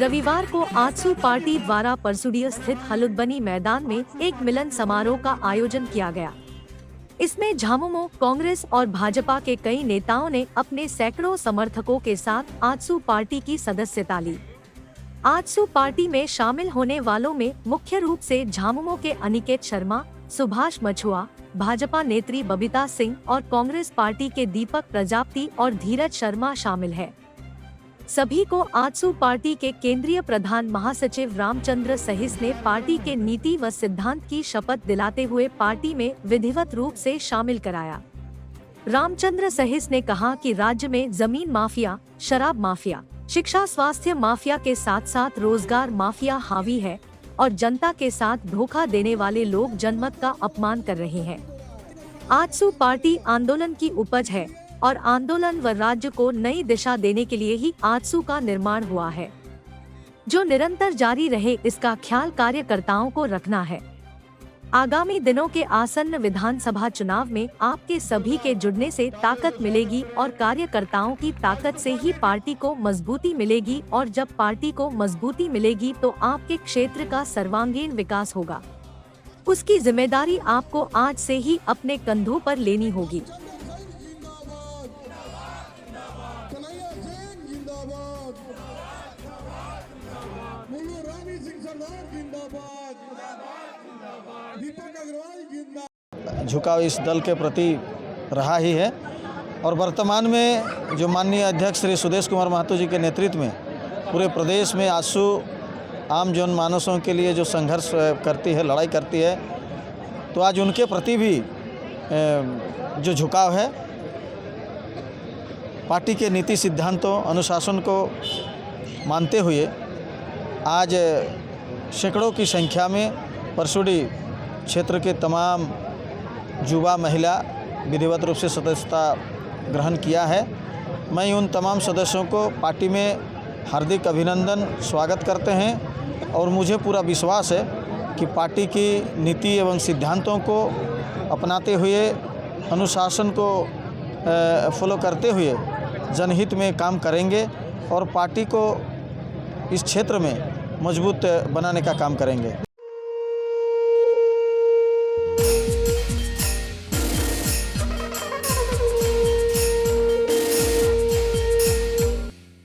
रविवार को आजसू पार्टी द्वारा परसुडिया स्थित हलुदबनी मैदान में एक मिलन समारोह का आयोजन किया गया। इसमें झामुमो, कांग्रेस और भाजपा के कई नेताओं ने अपने सैकड़ों समर्थकों के साथ आजसू पार्टी की सदस्यता ली। आजसू पार्टी में शामिल होने वालों में मुख्य रूप से झामुमो के अनिकेत शर्मा, सुभाष मछुआ, भाजपा नेत्री बबीता सिंह और कांग्रेस पार्टी के दीपक प्रजापति और धीरज शर्मा शामिल है। सभी को आजसू पार्टी के केंद्रीय प्रधान महासचिव रामचंद्र सहिस ने पार्टी के नीति व सिद्धांत की शपथ दिलाते हुए पार्टी में विधिवत रूप से शामिल कराया। रामचंद्र सहिस ने कहा कि राज्य में जमीन माफिया, शराब माफिया, शिक्षा स्वास्थ्य माफिया के साथ साथ रोजगार माफिया हावी है और जनता के साथ धोखा देने वाले लोग जनमत का अपमान कर रहे हैं। आजसू पार्टी आंदोलन की उपज है और आंदोलन व राज्य को नई दिशा देने के लिए ही आजसू का निर्माण हुआ है, जो निरंतर जारी रहे इसका ख्याल कार्यकर्ताओं को रखना है। आगामी दिनों के आसन्न विधानसभा चुनाव में आपके सभी के जुड़ने से ताकत मिलेगी और कार्यकर्ताओं की ताकत से ही पार्टी को मजबूती मिलेगी और जब पार्टी को मजबूती मिलेगी तो आपके क्षेत्र का सर्वांगीण विकास होगा। उसकी जिम्मेदारी आपको आज से ही अपने कंधों पर लेनी होगी। झुकाव इस दल के प्रति रहा ही है और वर्तमान में जो माननीय अध्यक्ष श्री सुदेश कुमार महतो जी के नेतृत्व में पूरे प्रदेश में आजसू आम जनमानसों के लिए जो संघर्ष करती है, लड़ाई करती है, तो आज उनके प्रति भी जो झुकाव है, पार्टी के नीति सिद्धांतों अनुशासन को मानते हुए आज सैकड़ों की संख्या में परसुडी क्षेत्र के तमाम युवा महिला विधिवत रूप से सदस्यता ग्रहण किया है। मैं उन तमाम सदस्यों को पार्टी में हार्दिक अभिनंदन स्वागत करते हैं और मुझे पूरा विश्वास है कि पार्टी की नीति एवं सिद्धांतों को अपनाते हुए, अनुशासन को फॉलो करते हुए जनहित में काम करेंगे और पार्टी को इस क्षेत्र में मजबूत बनाने का काम करेंगे।